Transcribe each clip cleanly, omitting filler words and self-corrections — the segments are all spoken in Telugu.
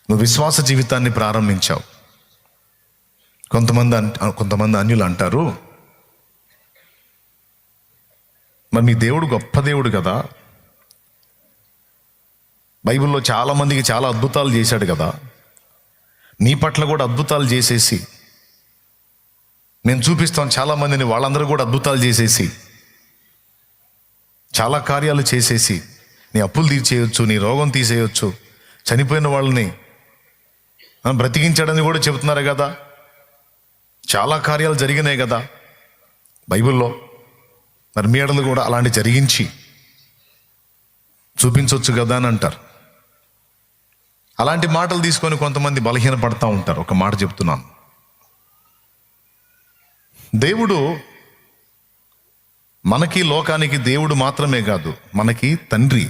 నువ్వు విశ్వాస జీవితాన్ని ప్రారంభించావు. కొంతమంది అన్యులు అంటారు, మరి మీ దేవుడు గొప్ప దేవుడు కదా, బైబిల్లో చాలామందికి చాలా అద్భుతాలు చేశాడు కదా, నీ పట్ల కూడా అద్భుతాలు చేసేసి మేము చూపిస్తాం చాలామందిని, వాళ్ళందరూ కూడా అద్భుతాలు చేసేసి చాలా కార్యాలు చేసేసి నీ అప్పులు తీర్చేయచ్చు, నీ రోగం తీసేయచ్చు, చనిపోయిన వాళ్ళని బ్రతికించాడని కూడా చెబుతున్నారు కదా, చాలా కార్యాలు జరిగినాయి కదా బైబిల్లో. మరి మీ ఎడలు కూడా అలాంటి జరిగించి చూపించవచ్చు కదా అని అంటారు. అలాంటి మాటలు తీసుకొని కొంతమంది బలహీనపడతా ఉంటారు. ఒక మాట చెప్తున్నాను, దేవుడు మనకి లోకానికి దేవుడు మాత్రమే కాదు, మనకి తండ్రి.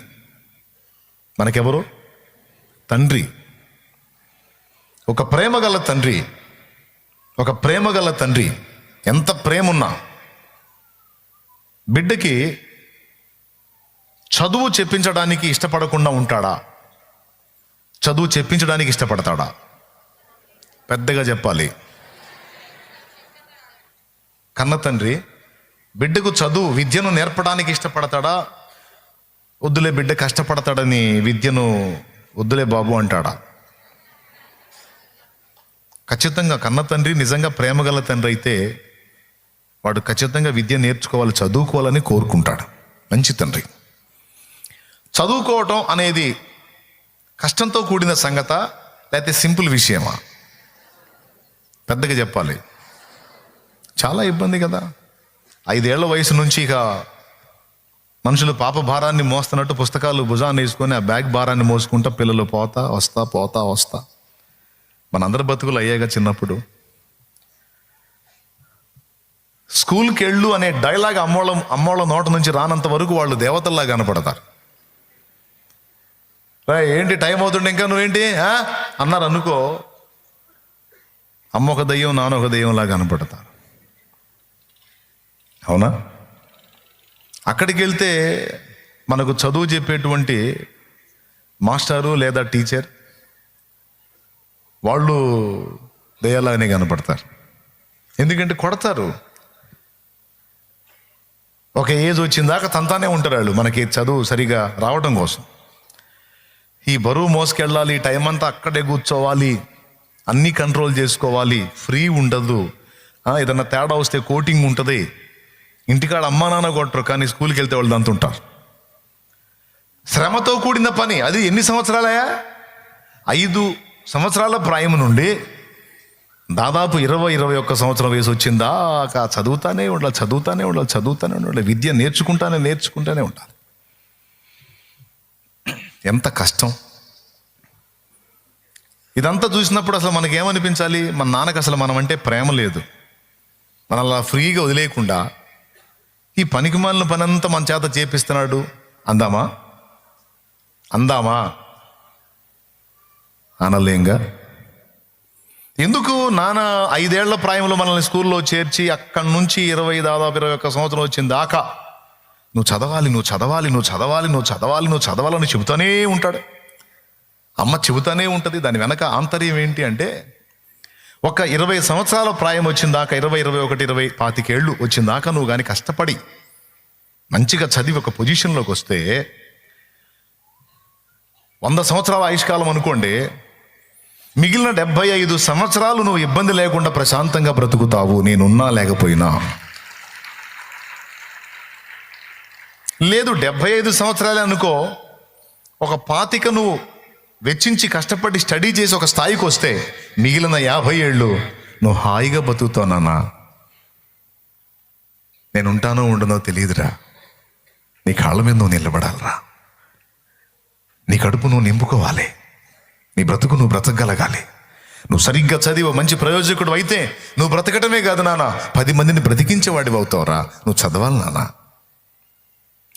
మనకెవరు? తండ్రి. ఒక ప్రేమగల తండ్రి. ఒక ప్రేమగల తండ్రి ఎంత ప్రేమున్నా బిడ్డకి చదువు చెప్పించడానికి ఇష్టపడకుండా ఉంటాడా? చదువు చెప్పించడానికి ఇష్టపడతాడా? పెద్దగా చెప్పాలి. కన్న తండ్రి బిడ్డకు చదువు విద్యను నేర్పడానికి ఇష్టపడతాడా? వద్దులే బిడ్డ కష్టపడతాడని విద్యను వద్దులే బాబు అంటాడా? ఖచ్చితంగా కన్న తండ్రి నిజంగా ప్రేమగల తండ్రి అయితే వాడు ఖచ్చితంగా విద్య నేర్చుకోవాలి, చదువుకోవాలని కోరుకుంటాడు. మంచి తండ్రి. చదువుకోవటం అనేది కష్టంతో కూడిన సంగత లేకపోతే సింపుల్ విషయమా? పెద్దగా చెప్పాలి. చాలా ఇబ్బంది కదా. 5 ఏళ్ల వయసు నుంచి ఇక మనుషులు పాప భారాన్ని మోస్తున్నట్టు పుస్తకాలు భుజాన్ని వేసుకొని ఆ బ్యాగ్ భారాన్ని మోసుకుంటా పిల్లలు పోతా వస్తా. మనందరి బతుకులు అయ్యాక చిన్నప్పుడు స్కూల్కి వెళ్ళు అనే డైలాగ్ అమ్మోళ్ళ నోట నుంచి రానంత వరకు వాళ్ళు దేవతల్లా కనపడతారు. ఏంటి టైం అవుతుండే ఇంకా నువ్వేంటి అన్నారు అనుకో, అమ్మ ఒక దయ్యం నాన్న ఒక దయ్యంలా కనపడతారు. అవునా? అక్కడికి వెళ్తే మనకు చదువు చెప్పేటువంటి మాస్టరు లేదా టీచర్ వాళ్ళు దయ్యాలాగానే కనపడతారు. ఎందుకంటే కొడతారు. ఒక ఏజ్ వచ్చిందాక తంతానే ఉంటారు వాళ్ళు మనకి చదువు సరిగా రావడం కోసం. ఈ బరువు మోసుకెళ్ళాలి, టైం అంతా అక్కడే కూర్చోవాలి, అన్నీ కంట్రోల్ చేసుకోవాలి, ఫ్రీ ఉండదు. ఏదన్నా తేడా వస్తే కోటింగ్ ఉంటుంది. ఇంటికాడ అమ్మా నాన్న కొట్టరు, కానీ స్కూల్కి వెళ్తే వాళ్ళు దంతుంటారు. శ్రమతో కూడిన పని. అది ఎన్ని సంవత్సరాలయా? 5 సంవత్సరాల ప్రాయం నుండి దాదాపు 20-21 సంవత్సరం వయసు వచ్చిందా చదువుతానే ఉండాలి. విద్య నేర్చుకుంటానే ఉండాలి. ఎంత కష్టం. ఇదంతా చూసినప్పుడు అసలు మనకేమనిపించాలి? మన నాన్నకు అసలు మనం అంటే ప్రేమ లేదు. మన అలా ఫ్రీగా వదిలేయకుండా ఈ పనికి మాలిన పని అంతా మన చేత చేపిస్తున్నాడు అందామా అనలేంగా. ఎందుకు నాన్న 5 ఏళ్ల ప్రాయంలో మనల్ని స్కూల్లో చేర్చి అక్కడి నుంచి దాదాపు 21 సంవత్సరం వచ్చిన దాకా నువ్వు చదవాలని చెబుతానే ఉంటాడు. అమ్మ చెబుతానే ఉంటుంది. దాని వెనక ఆంతర్యం ఏంటి అంటే, ఒక 20 సంవత్సరాల ప్రాయం వచ్చిన దాకా 21-25 ఏళ్ళు వచ్చిన దాకా నువ్వు కానీ కష్టపడి మంచిగా చదివి ఒక పొజిషన్లోకి వస్తే 100 సంవత్సరాల ఆయుష్కాలం అనుకోండి, మిగిలిన 75 సంవత్సరాలు నువ్వు ఇబ్బంది లేకుండా ప్రశాంతంగా బ్రతుకుతావు, నేనున్నా లేకపోయినా. లేదు 75 సంవత్సరాలే అనుకో, ఒక 25 నువ్వు వెచ్చించి కష్టపడి స్టడీ చేసి ఒక స్థాయికి వస్తే మిగిలిన 50 ఏళ్ళు నువ్వు హాయిగా బతుకుతావు. నాన్న నేను ఉంటానో ఉండనో తెలియదురా, నీ కాళ్ళ మీద నువ్వు నిలబడాలరా, నీ కడుపు నువ్వు నింపుకోవాలి, నీ బ్రతుకు నువ్వు బ్రతకగలగాలి. నువ్వు సరిగ్గా చదివి మంచి ప్రయోజకుడు అయితే నువ్వు బ్రతకటమే కాదు నాన్న, 10 మందిని బ్రతికించేవాడివి అవుతావురా. నువ్వు చదవాలి నాన్న.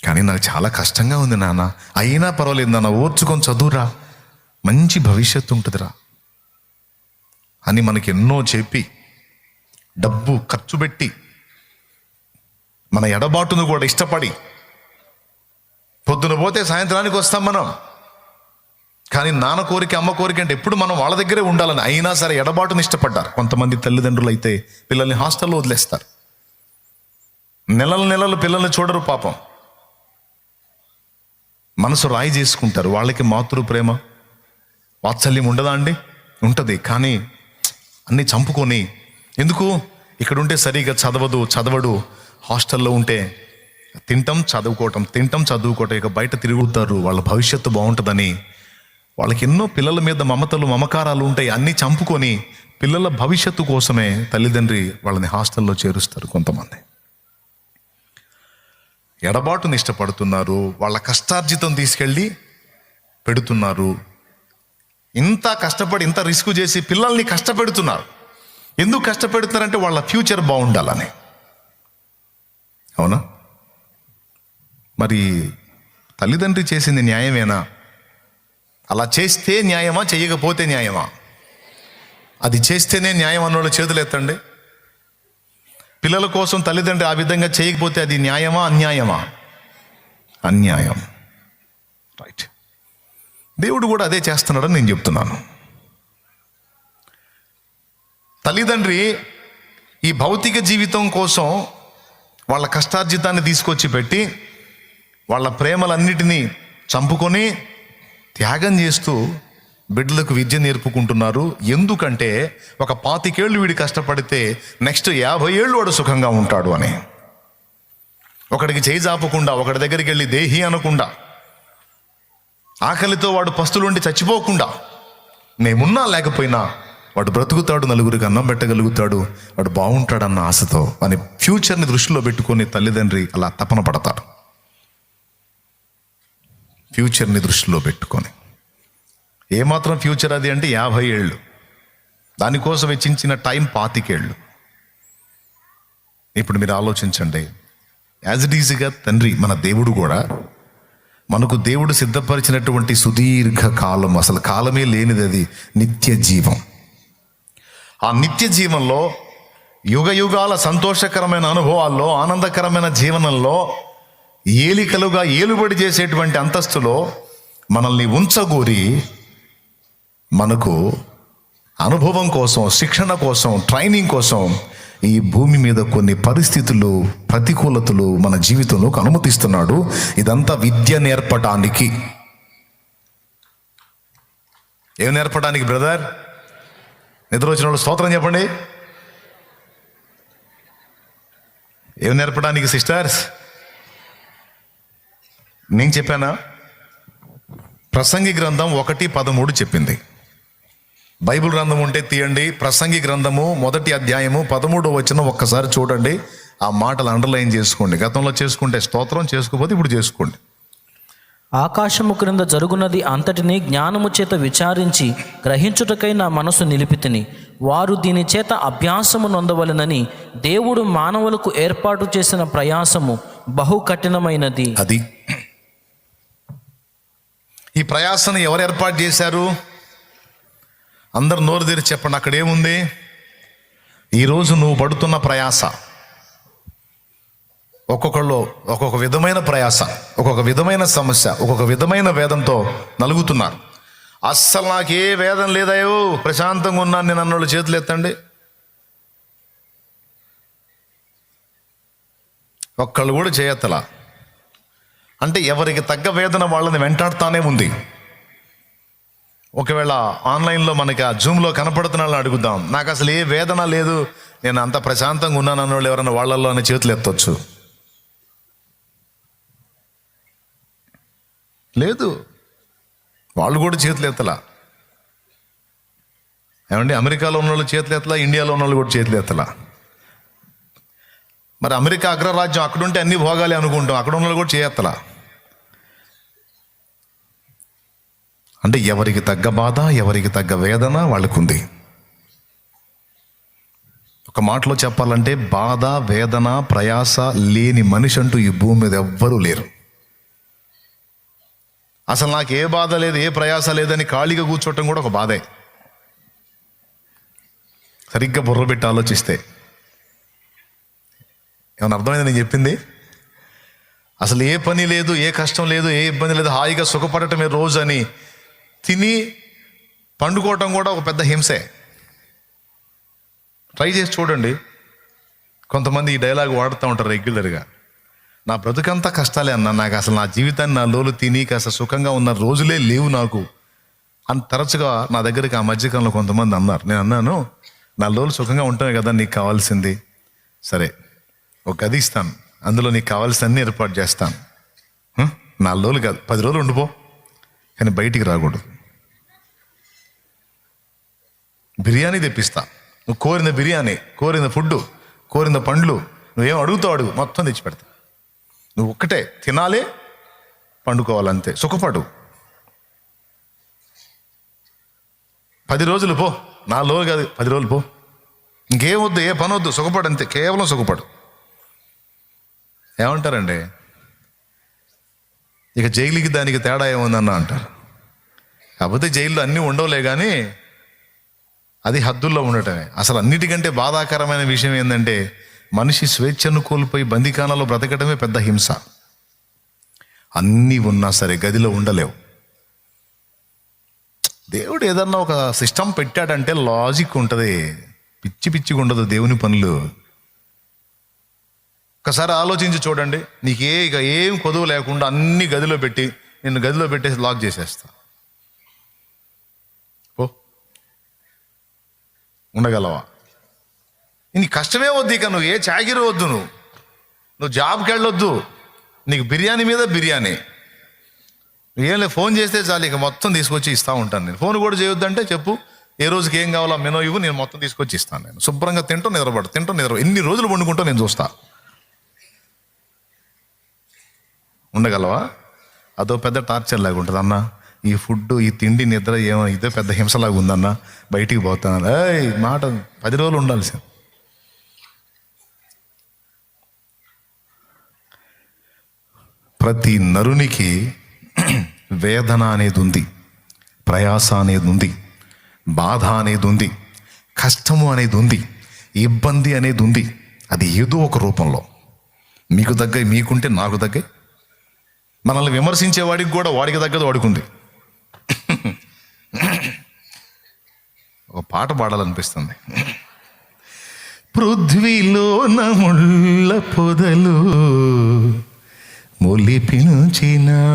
కానీ నాకు చాలా కష్టంగా ఉంది నాన్న. అయినా పర్వాలేదు నాన్న, ఓర్చుకొని చదువురా, మంచి భవిష్యత్తు ఉంటుందిరా అని మనకి ఎన్నో చెప్పి డబ్బు ఖర్చు పెట్టి మన ఎడబాటును కూడా ఇష్టపడి పొద్దున పోతే సాయంత్రానికి వస్తాం మనం. కానీ నాన్న కోరిక అమ్మ కోరిక అంటే ఎప్పుడు మనం వాళ్ళ దగ్గరే ఉండాలని, అయినా సరే ఎడబాటుని ఇష్టపడ్డారు. కొంతమంది తల్లిదండ్రులు అయితే పిల్లల్ని హాస్టల్లో వదిలేస్తారు, నెలలు పిల్లల్ని చూడరు. పాపం మనసు రాయి చేసుకుంటారు. వాళ్ళకి మాతృ ప్రేమ వాత్సల్యం ఉండదా అండి? ఉంటుంది. కానీ అన్నీ చంపుకొని ఎందుకు? ఇక్కడ ఉంటే సరిగా చదవడు, హాస్టల్లో ఉంటే తింటాం చదువుకోవటం, ఇక బయట తిరుగుతారు, వాళ్ళ భవిష్యత్తు బాగుంటుందని. వాళ్ళకి ఎన్నో పిల్లల మీద మమతలు మమకారాలు ఉంటాయి, అన్నీ చంపుకొని పిల్లల భవిష్యత్తు కోసమే తల్లిదండ్రి వాళ్ళని హాస్టల్లో చేరుస్తారు. కొంతమంది ఎడబాటుని ఇష్టపడుతున్నారు, వాళ్ళ కష్టార్జితం తీసుకెళ్ళి పెడుతున్నారు. ఇంత కష్టపడి ఇంత రిస్క్ చేసి పిల్లల్ని కష్టపెడుతున్నారు. ఎందుకు కష్టపెడుతున్నారంటే వాళ్ళ ఫ్యూచర్ బాగుండాలని. అవునా? మరి తల్లిదండ్రి చేసింది న్యాయమేనా? అలా చేస్తే న్యాయమా, చేయకపోతే న్యాయమా? అది చేస్తేనే న్యాయం అన్నోళ్ళు చేతులు ఎత్తండి. పిల్లల కోసం తల్లిదండ్రి ఆ విధంగా చేయకపోతే అది న్యాయమా, అన్యాయమా? అన్యాయం. రైట్. దేవుడు కూడా అదే చేస్తున్నాడని నేను చెప్తున్నాను. తల్లిదండ్రి ఈ భౌతిక జీవితం కోసం వాళ్ళ కష్టార్జితాన్ని తీసుకొచ్చి పెట్టి వాళ్ళ ప్రేమలన్నిటినీ చంపుకొని త్యాగం చేస్తూ బిడ్డలకు విద్య నేర్పుకుంటున్నారు. ఎందుకంటే ఒక 25 ఏళ్ళు వీడి కష్టపడితే నెక్స్ట్ 50 ఏళ్ళు వాడు సుఖంగా ఉంటాడు అని. ఒకడికి చేయి జాపకుండా, ఒకడి దగ్గరికి వెళ్ళి దేహి అనకుండా, ఆకలితో వాడు పస్తులుండి చచ్చిపోకుండా, మేమున్నా లేకపోయినా వాడు బ్రతుకుతాడు, నలుగురికి అన్నం పెట్టగలుగుతాడు, వాడు బాగుంటాడన్న ఆశతో అని ఫ్యూచర్ని దృష్టిలో పెట్టుకొని తల్లిదండ్రి అలా తపన పడతాడు. ఫ్యూచర్ని దృష్టిలో పెట్టుకొని ఏమాత్రం ఫ్యూచర్ అది అంటే 50 ఏళ్ళు, దానికోసం వెచ్చించిన టైం 25 ఏళ్ళు. ఇప్పుడు మీరు ఆలోచించండి, యాజ్ ఇట్ ఈజ్గా తండ్రి మన దేవుడు కూడా మనకు దేవుడు సిద్ధపరిచినటువంటి సుదీర్ఘ కాలం, అసలు కాలమే లేనిది, అది నిత్య జీవం. ఆ నిత్య జీవంలో యుగ యుగాల సంతోషకరమైన అనుభవాల్లో, ఆనందకరమైన జీవనంలో, ఏలికలుగా ఏలుబడి చేసేటువంటి అంతస్తులో మనల్ని ఉంచగోరి మనకు అనుభవం కోసం, శిక్షణ కోసం, ట్రైనింగ్ కోసం ఈ భూమి మీద కొన్ని పరిస్థితులు, ప్రతికూలతలు మన జీవితంలోకి అనుమతిస్తున్నాడు. ఇదంతా విద్య నేర్పడానికి. ఏం నేర్పడానికి బ్రదర్? నిద్ర వచ్చిన వాళ్ళు స్తోత్రం చెప్పండి. ఏం నేర్పడానికి సిస్టర్స్? నేను చెప్పానా? ప్రసంగి గ్రంథం 1:13 చెప్పింది. బైబిల్ గ్రంథం ఉంటే తీయండి, ప్రసంగి గ్రంథము 1వ అధ్యాయము 13వ వచనం ఒక్కసారి చూడండి. ఆ మాటలు అండర్లైన్ చేసుకోండి. గతంలో చేసుకుంటే స్తోత్రం, చేసుకోకపోతే ఇప్పుడు చేసుకోండి. ఆకాశము క్రింద జరుగునది అంతటినీ జ్ఞానము చేత విచారించి గ్రహించుటకై నా మనసు నిలిపితిని. వారు దీని చేత అభ్యాసము నొందవలెనని దేవుడు మానవులకు ఏర్పాటు చేసిన ప్రయాసము బహు కఠినమైనది. అది ఈ ప్రయాసను ఎవరు ఏర్పాటు చేశారు? అందరు నోరు తెరిచి చెప్పండి, అక్కడ ఏముంది? ఈరోజు నువ్వు పడుతున్న ప్రయాస, ఒక్కొక్కళ్ళు ఒక్కొక్క విధమైన ప్రయాస, ఒక్కొక్క విధమైన సమస్య, ఒక్కొక్క విధమైన వేదంతో నలుగుతున్నారు. అస్సలు నాకు ఏ వేదన లేదయో, ప్రశాంతంగా ఉన్నాను నేను అన్నోళ్ళు చేతులు ఎత్తండి. ఒక్కళ్ళు కూడా చేయత్తలా. అంటే ఎవరికి తగ్గ వేదన వాళ్ళని వెంటాడుతానే ఉంది. ఒకవేళ ఆన్లైన్లో మనకి ఆ జూమ్లో కనపడుతున్న వాళ్ళని అడుగుదాం, నాకు అసలు ఏ వేదన లేదు, నేను అంత ప్రశాంతంగా ఉన్నాను అన్నోళ్ళు ఎవరైనా వాళ్ళల్లో అని చేతులు ఎత్తొచ్చు? లేదు, వాళ్ళు కూడా చేతులు ఎత్తలా. ఏమండి, అమెరికాలో ఉన్న వాళ్ళు చేతులు ఎత్తలా, ఇండియాలో ఉన్న వాళ్ళు కూడా చేతులు ఎత్తలా. మరి అమెరికా అగ్రరాజ్యం, అక్కడుంటే అన్ని భోగాలే అనుకుంటాం, అక్కడ ఉన్న వాళ్ళు కూడా చేయెత్తలా. అంటే ఎవరికి తగ్గ బాధ, ఎవరికి తగ్గ వేదన వాళ్ళకు ఉంది. ఒక మాటలో చెప్పాలంటే బాధ, వేదన, ప్రయాస లేని మనిషి అంటూ ఈ భూమి మీద ఎవ్వరూ లేరు. అసలు నాకు ఏ బాధ లేదు, ఏ ప్రయాస లేదని ఖాళీగా కూర్చోవటం కూడా ఒక బాధే. సరిగ్గా బుర్రబెట్టి ఆలోచిస్తే ఏమన్నా అర్థమైంది నేను చెప్పింది? అసలు ఏ పని లేదు, ఏ కష్టం లేదు, ఏ ఇబ్బంది లేదు, హాయిగా సుఖపడటమే రోజు అని తిని పండుకోవటం కూడా ఒక పెద్ద హింసే. ట్రై చేసి చూడండి. కొంతమంది ఈ డైలాగ్ వాడుతూ ఉంటారు రెగ్యులర్గా. నా బ్రతుకంతా కష్టాలే అన్నా, నాకు అసలు నా జీవితాన్ని నా లోలు తిని కాస్త సుఖంగా ఉన్న రోజులే లేవు నాకు అని తరచుగా నా దగ్గరికి ఆ మధ్యకాలంలో కొంతమంది అన్నారు. నేను అన్నాను, నా లోలు సుఖంగా ఉంటాయి కదా నీకు కావాల్సింది, సరే ఒక గది ఇస్తాను, అందులో నీకు కావాల్సిన అన్ని ఏర్పాటు చేస్తాను. 4 రోజులు కాదు 10 రోజులు ఉండిపో, కానీ బయటికి రాకూడదు. బిర్యానీ తెప్పిస్తా, నువ్వు కోరిన బిర్యానీ, కోరిన ఫుడ్, కోరిన పండ్లు, నువ్వేం అడుగుతావు అడుగు, మొత్తం తెచ్చి పెడతా. నువ్వు ఒక్కటే తినాలి, పండుకోవాలంతే, సుఖపడు. 10 రోజులు పో, 4 రోజులు కాదు 10 రోజులు పో, ఇంకేం వద్దు, ఏ పని వద్దు, సుఖపడు అంతే, కేవలం సుఖపడు. ఏమంటారండి, ఇక జైలుకి దానికి తేడా ఏముందన్న అంటారు. కాకపోతే జైల్లో అన్నీ ఉండవులే, కానీ అది హద్దుల్లో ఉండటమే. అసలు అన్నిటికంటే బాధాకరమైన విషయం ఏంటంటే మనిషి స్వేచ్ఛను కోల్పోయి బందీఖానాలో బ్రతకడమే పెద్ద హింస. అన్నీ ఉన్నా సరే గదిలో ఉండలేవు. దేవుడు ఏదన్నా ఒక సిస్టమ్ పెట్టాడంటే లాజిక్ ఉంటుంది, పిచ్చి పిచ్చిగా ఉండదు దేవుని పనులు. ఒకసారి ఆలోచించి చూడండి, ఇక ఏం కొదువు లేకుండా అన్ని గదిలో పెట్టి నిన్ను గదిలో పెట్టేసి లాక్ చేసేస్తా, ఓ ఉండగలవా? నీ కష్టమే వద్దు, ఇక నువ్వు ఏ చాకిరి వద్దు, నువ్వు జాబ్కి వెళ్ళొద్దు, నీకు బిర్యానీ మీద బిర్యానీ, ఏం లేదు, ఫోన్ చేస్తే చాలు, ఇక మొత్తం తీసుకొచ్చి ఇస్తూ ఉంటాను నేను. ఫోన్ కూడా చేయొద్దంటే చెప్పు, ఏ రోజుకి ఏం కావాలో మెనో ఇవ్వు, నేను మొత్తం తీసుకొచ్చి ఇస్తాను. నేను శుభ్రంగా తింటూ నిద్ర ఎన్ని రోజులు వండుకుంటూ నేను చూస్తా. ఉండగలవా? అదో పెద్ద టార్చర్ లాగా ఉంటుంది అన్న, ఈ ఫుడ్, ఈ తిండి, నిద్ర ఏమో ఇదే పెద్ద హింసలాగా ఉందన్న, బయటికి పోతాను. మాట 10 రోజులు ఉండాల్సింది. ప్రతి నరునికి వేదన అనేది ఉంది, ప్రయాస అనేది ఉంది, బాధ అనేది ఉంది, కష్టము అనేది ఉంది, ఇబ్బంది అనేది ఉంది. అది ఏదో ఒక రూపంలో మీకు దగ్గర, మీకుంటే నాకు దగ్గర, మనల్ని విమర్శించేవాడికి కూడా వాడికి తగ్గదు వాడుకుంది. ఒక పాట పాడాలనిపిస్తుంది. పృథ్వీలో నముళ్ళ పొదలు మొలిపించినావు,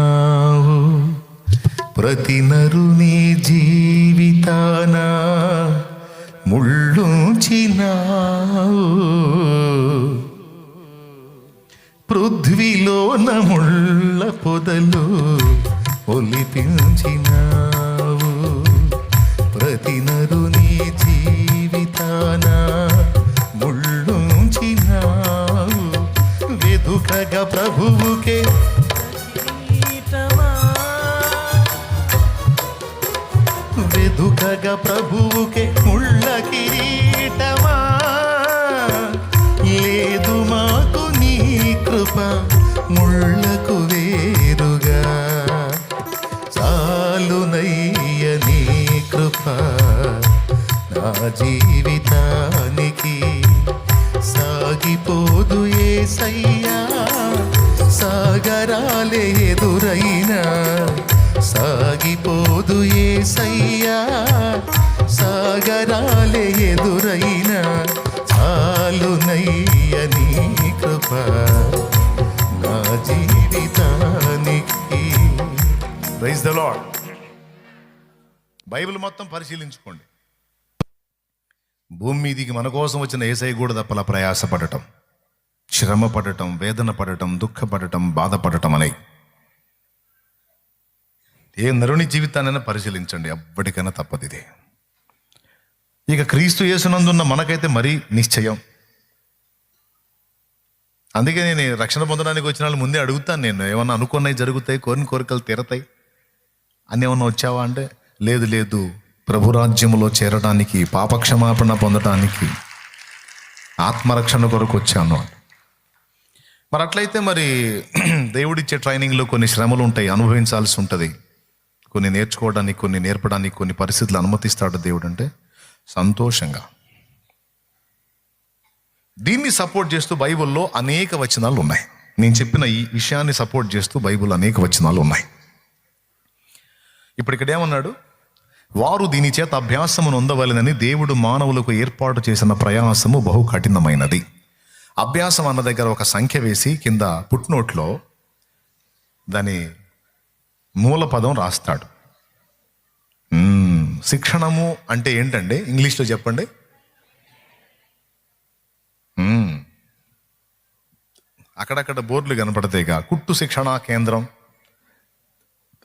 ప్రతి నరుని జీవితాన ముళ్ళుంచినావు. పృథ్వీలో నముళ్ళ పొదలు ఒలిపించినావు, ప్రతి నరుని జీవితాన ముళ్ళుంచినావు. వెదుకగా ప్రభువుకే వెదుకగా ప్రభువుకే ముళ్ళ కిరీటమా, లేదు మాకు నీ కృప ముళ్ళకు వేరుగా. చాలునయ్య నీ కృప నా జీవితానికి, సాగిపోదు యేసయ్యా సాగరాలే ఎదురైనా, సాగిపోదు యేసయ్యా సాగరాలే ఎదురైనా. చాలునయ్య నీ కృప నా జీవితానికి. Praise the lord. బైబిల్ మొత్తం పరిశీలించుకోండి. భూమి మీదికి మన కోసం వచ్చిన యేసయ్య కూడా తప్పలా ప్రయాసపడటం, శ్రమ పడటం, వేదన పడటం, దుఃఖపడటం, బాధపడటం అనే ఏ నరుని జీవితాన్నైనా పరిశీలించండి, ఎవ్వటికైనా తప్పదు ఇదే. ఇక క్రీస్తు యేసునందున్న మనకైతే మరీ నిశ్చయం. అందుకే నేను రక్షణ పొందడానికి వచ్చిన వాళ్ళు ముందే అడుగుతాను, నేను ఏమన్నా అనుకున్నవి జరుగుతాయి, కోరిన కోరికలు తీరతాయి అని ఏమన్నా వచ్చావా అంటే, లేదు లేదు, ప్రభురాజ్యములో చేరడానికి, పాపక్షమాపణ పొందడానికి, ఆత్మరక్షణ కొరకు వచ్చాను. మరి అట్లయితే మరి దేవుడిచ్చే ట్రైనింగ్లో కొన్ని శ్రమలు ఉంటాయి, అనుభవించాల్సి ఉంటుంది. కొన్ని నేర్చుకోవడానికి, కొన్ని నేర్పడానికి కొన్ని పరిస్థితులు అనుమతిస్తాడు దేవుడు. అంటే సంతోషంగా దీన్ని సపోర్ట్ చేస్తూ బైబిల్లో అనేక వచనాలు ఉన్నాయి. నేను చెప్పిన ఈ విషయాన్ని సపోర్ట్ చేస్తూ బైబిల్లో అనేక వచనాలు ఉన్నాయి. ఇప్పుడు ఇక్కడ ఏమన్నాడు? వారు దీని చేత అభ్యాసము నొందవలెనని దేవుడు మానవులకు ఏర్పాటు చేసిన ప్రయాసము బహు కఠినమైనది. అభ్యాసం అన్న దగ్గర ఒక సంఖ్య వేసి కింద పుట్నోట్లో దాని మూల పదం రాస్తాడు. శిక్షణము అంటే ఏంటండి? ఇంగ్లీష్లో చెప్పండి. అక్కడక్కడ బోర్డులు కనపడతాయిగా, కుట్టు శిక్షణా కేంద్రం,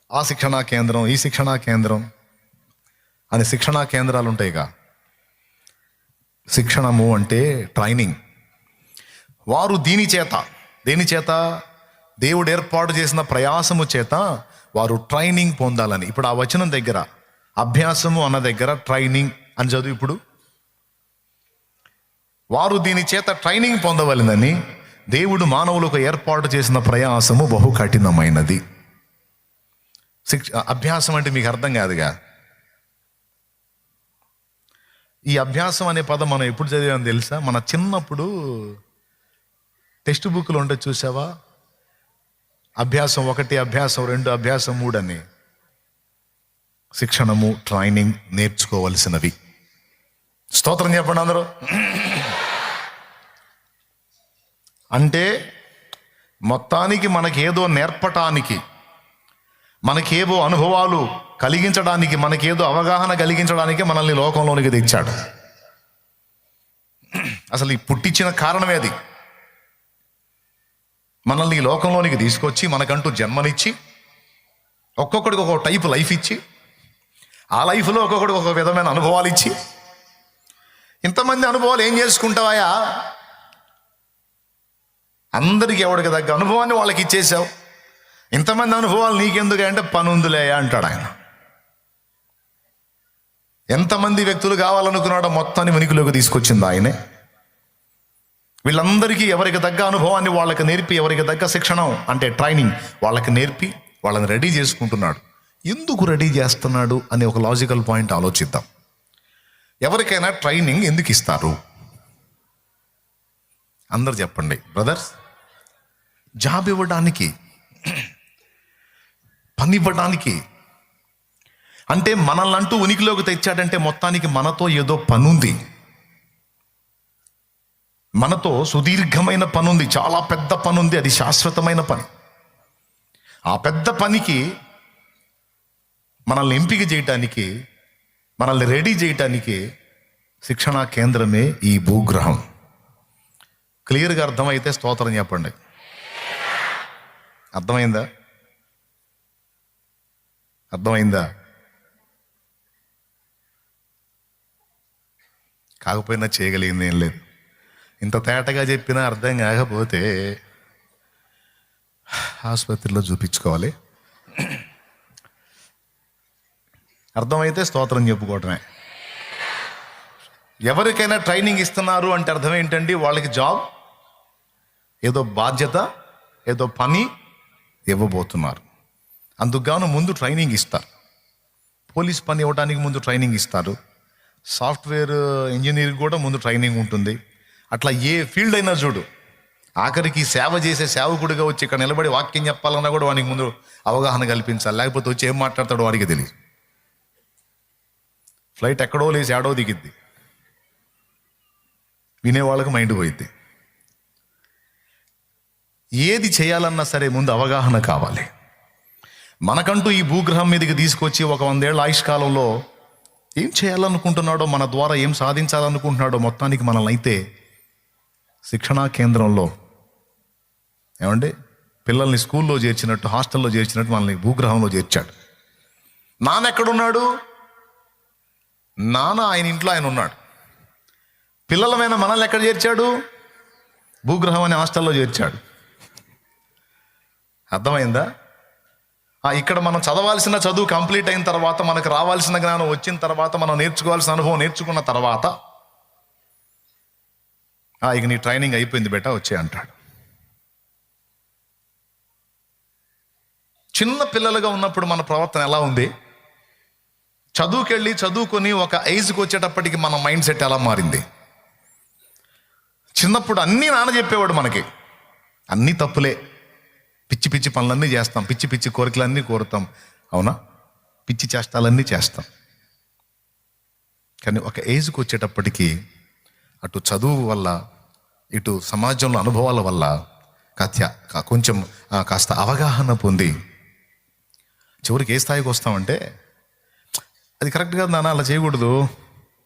ఆ శిక్షణా కేంద్రం, ఈ శిక్షణా కేంద్రం అని శిక్షణా కేంద్రాలు ఉంటాయిగా. శిక్షణము అంటే ట్రైనింగ్. వారు దేని చేత దేవుడు ఏర్పాటు చేసిన ప్రయాసము చేత వారు ట్రైనింగ్ పొందాలని. ఇప్పుడు ఆ వచనం దగ్గర అభ్యాసము అన్న దగ్గర ట్రైనింగ్ అని చదువు. ఇప్పుడు వారు దీని చేత ట్రైనింగ్ పొందవలెనని దేవుడు మానవులకు ఏర్పాటు చేసిన ప్రయాసము బహు కఠినమైనది. అభ్యాసం అంటే మీకు అర్థం కాదుగా. ఈ అభ్యాసం అనే పదం మనం ఎప్పుడు చదివామని తెలుసా? మన చిన్నప్పుడు టెక్స్ట్ బుక్లో ఉంటే చూసావా? అభ్యాసం 1, అభ్యాసం 2, అభ్యాసం 3 అని. శిక్షణము, ట్రైనింగ్ నేర్చుకోవలసినవి. స్తోత్రం చెప్పండి అందరూ. అంటే మొత్తానికి మనకేదో నేర్పటానికి, మనకేవో అనుభవాలు కలిగించడానికి, మనకేదో అవగాహన కలిగించడానికి మనల్ని లోకంలోనికి తెచ్చాడు. అసలు ఈ పుట్టించిన కారణమే అది. మనల్ని ఈ లోకంలోనికి తీసుకొచ్చి మనకంటూ జన్మనిచ్చి ఒక్కొక్కడికి ఒక్కొక్క టైపు లైఫ్ ఇచ్చి, ఆ లైఫ్లో ఒక్కొక్కడికి ఒక విధమైన అనుభవాలు ఇచ్చి, ఇంతమంది అనుభవాలు ఏం చేసుకుంటావాయా? అందరికి ఎవడికి తగ్గ అనుభవాన్ని వాళ్ళకి ఇచ్చేసావు. ఇంతమంది అనుభవాలు నీకెందుకు అంటే పని ఉందిలేయా అంటాడు ఆయన. ఎంతమంది వ్యక్తులు కావాలనుకున్నాడో మొత్తాన్ని ఉనికిలోకి తీసుకొచ్చింది ఆయనే. వీళ్ళందరికీ ఎవరికి తగ్గ అనుభవాన్ని వాళ్ళకి నేర్పి, ఎవరికి తగ్గ శిక్షణ అంటే ట్రైనింగ్ వాళ్ళకి నేర్పి వాళ్ళని రెడీ చేసుకుంటున్నాడు. ఎందుకు రెడీ చేస్తున్నాడు అనే ఒక లాజికల్ పాయింట్ ఆలోచిద్దాం. ఎవరికైనా ట్రైనింగ్ ఎందుకు ఇస్తారు? అందరు చెప్పండి బ్రదర్స్. జాబ్ ఇవ్వడానికి, పని ఇవ్వడానికి. అంటే మనల్ని అంటూ ఉనికిలోకి తెచ్చాడంటే మొత్తానికి మనతో ఏదో పని ఉంది, మనతో సుదీర్ఘమైన పని ఉంది, చాలా పెద్ద పని ఉంది, అది శాశ్వతమైన పని. ఆ పెద్ద పనికి మనల్ని ఎంపిక చేయటానికి, మనల్ని రెడీ చేయటానికి శిక్షణా కేంద్రమే ఈ భూగ్రహం. క్లియర్గా అర్థమైతే స్తోత్రం చెప్పండి. అర్థమైందా? కాకపోయినా చేయగలిగింది ఏం లేదు. ఇంత తేటగా చెప్పినా అర్థం కాకపోతే ఆసుపత్రిలో చూపించుకోవాలి. అర్థమైతే స్తోత్రం చెప్పుకోవటమే. ఎవరికైనా ట్రైనింగ్ ఇస్తున్నారు అంటే అర్థం ఏంటండి? వాళ్ళకి జాబ్, ఏదో బాధ్యత, ఏదో పని ఇవ్వబోతున్నారు. అందుకుగాను ముందు ట్రైనింగ్ ఇస్తారు. పోలీస్ పని ఇవ్వడానికి ముందు ట్రైనింగ్ ఇస్తారు. సాఫ్ట్వేర్ ఇంజనీర్ కూడా ముందు ట్రైనింగ్ ఉంటుంది. అట్లా ఏ ఫీల్డ్ అయినా చూడు, ఆఖరికి సేవ చేసే సేవకుడిగా వచ్చి ఇక్కడ నిలబడి వాక్యం చెప్పాలన్నా కూడా వానికి ముందు అవగాహన కల్పించాలి. లేకపోతే వచ్చి ఏం మాట్లాడతాడో వాడికి తెలియదు. ఫ్లైట్ ఎక్కడో లేచి ఏడో దిగిద్ది, వినేవాళ్ళకి మైండ్ పోయిద్ది. ఏది చేయాలన్నా సరే ముందు అవగాహన కావాలి. మనకంటూ ఈ భూగ్రహం మీదకి తీసుకొచ్చి ఒక 100 ఏళ్ల ఆయుష్కాలంలో ఏం చేయాలనుకుంటున్నాడో, మన ద్వారా ఏం సాధించాలనుకుంటున్నాడో మొత్తానికి మనల్ని అయితే శిక్షణా కేంద్రంలో ఏమండి పిల్లల్ని స్కూల్లో చేర్చినట్టు, హాస్టల్లో చేర్చినట్టు మనల్ని భూగ్రహంలో చేర్చాడు. నాన్న ఎక్కడున్నాడు? నాన్న ఆయన ఇంట్లో ఆయన ఉన్నాడు. పిల్లలమైన మనల్ని ఎక్కడ చేర్చాడు? భూగ్రహం అనే హాస్టల్లో చేర్చాడు. అర్థమైందా? ఇక్కడ మనం చదవాల్సిన చదువు కంప్లీట్ అయిన తర్వాత, మనకు రావాల్సిన జ్ఞానం వచ్చిన తర్వాత, మనం నేర్చుకోవాల్సిన అనుభవం నేర్చుకున్న తర్వాత ఇక నీ ట్రైనింగ్ అయిపోయింది బేటా వచ్చే అంటాడు. చిన్న పిల్లలుగా ఉన్నప్పుడు మన ప్రవర్తన ఎలా ఉంది? చదువుకెళ్ళి చదువుకొని ఒక ఏజ్కి వచ్చేటప్పటికి మన మైండ్ సెట్ ఎలా మారింది? చిన్నప్పుడు అన్నీ నాన్న చెప్పేవాడు మనకి, అన్నీ తప్పులే, పిచ్చి పిచ్చి పనులన్నీ చేస్తాం, పిచ్చి పిచ్చి కోరికలన్నీ కోరుతాం. అవునా? పిచ్చి చేష్టాలన్నీ చేస్తాం. కానీ ఒక ఏజ్కి వచ్చేటప్పటికి అటు చదువు వల్ల ఇటు సమాజంలో అనుభవాల వల్ల కొంచెం కాస్త అవగాహన పొంది చివరికి ఏ స్థాయికి వస్తామంటే అది కరెక్ట్ కాదు నాన్న, అలా చేయకూడదు,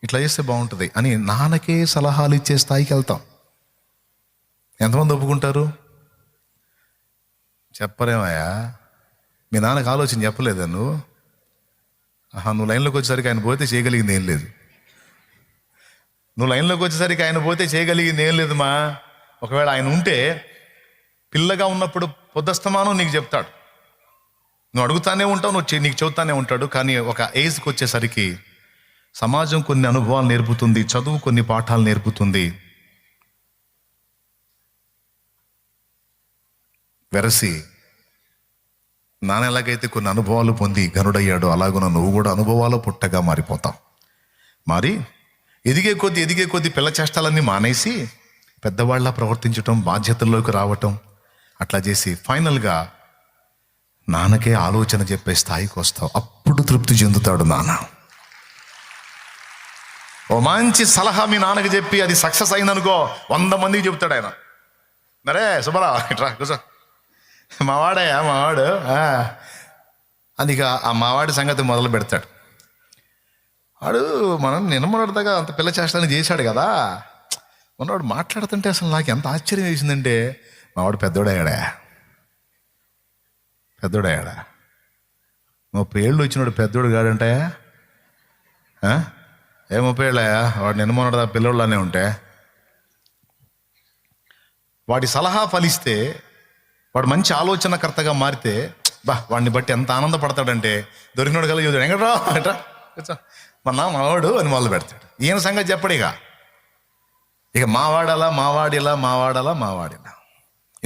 ఇట్లా చేస్తే బాగుంటుంది అని నాన్నకే సలహాలు ఇచ్చే స్థాయికి వెళ్తాం. ఎంతమంది ఒప్పుకుంటారు? చెప్పరేమయ్యా, మీ నాన్నకు ఆలోచన చెప్పలేదా నువ్వు? నువ్వు లైన్లోకి వచ్చేసరికి ఆయన పోతే చేయగలిగింది ఏం లేదు. నువ్వు లైన్లోకి వచ్చేసరికి ఆయన పోతే చేయగలిగింది ఏం లేదు మా. ఒకవేళ ఆయన ఉంటే పిల్లగా ఉన్నప్పుడు పొద్దస్తమానం నీకు చెప్తాడు, నువ్వు అడుగుతానే ఉంటావు, నీకు చెబుతానే ఉంటాడు. కానీ ఒక ఏజ్కి వచ్చేసరికి సమాజం కొన్ని అనుభవాలు నేర్పుతుంది, చదువు కొన్ని పాఠాలు నేర్పుతుంది. వెరసి నాన్న ఎలాగైతే కొన్ని అనుభవాలు పొంది ఘనుడయ్యాడు, అలాగున నువ్వు కూడా అనుభవాలు పుట్టగా మారిపోతావు. మరి ఎదిగే కొద్దీ పిల్ల చేష్టాలన్నీ మానేసి పెద్దవాళ్ళ ప్రవర్తించటం, బాధ్యతల్లోకి రావటం, అట్లా చేసి ఫైనల్గా నాన్నకే ఆలోచన చెప్పే స్థాయికి వస్తావు. అప్పుడు తృప్తి చెందుతాడు నాన్న. ఓ మంచి సలహా మీ నాన్నకి చెప్పి అది సక్సెస్ అయిందనుకో, 100 మందికి చెప్తాడు ఆయన. మరే సుబ్బారావు ఇట్రా కూర్చో, మావాడు అది ఇక ఆ మావాడి సంగతి మొదలు పెడతాడు. వాడు మనం నిన్నమొన్నటిదాకా అంత పిల్ల చేష్టాన్ని చేశాడు కదా, మనవాడు మాట్లాడుతుంటే అసలు నాకు ఎంత ఆశ్చర్యం వేసిందంటే, మావాడు పెద్దోడయ్యాడా 30 ఏళ్ళు వచ్చినాడు పెద్దోడు కాడంటాయా? 30 ఏళ్ళయా? వాడు నిన్నమొన్నటిదా పిల్లోళ్ళనే ఉంటే వాడి సలహా ఫలిస్తే, వాడు మంచి ఆలోచనకర్తగా మారితే వాడిని బట్టి ఎంత ఆనందపడతాడంటే, దొరికినోడు కలిగి చూద్దాడు, ఎక్కడ్రా ఎట్రా కూర్చో మావాడు అని మొదలు పెడతాడు. ఈయన సంగతి చెప్పడు ఇక మావాడిలా.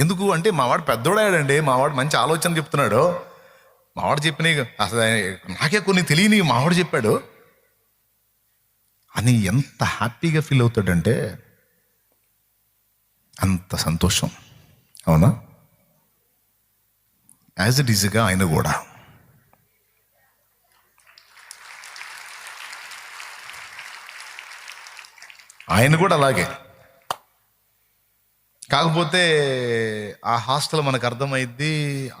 ఎందుకు అంటే మావాడు పెద్దోడాడండి, మావాడు మంచి ఆలోచన చెప్తున్నాడు, మావాడు చెప్పిన అసలు నాకే కొన్ని తెలియని మావాడు చెప్పాడు అని ఎంత హ్యాపీగా ఫీల్ అవుతాడంటే అంత సంతోషం. అవునా? యాజ్ ఇట్ ఈజ్గా ఆయన కూడా అలాగే. కాకపోతే ఆ హాస్టల్ మనకు అర్థమైద్ది,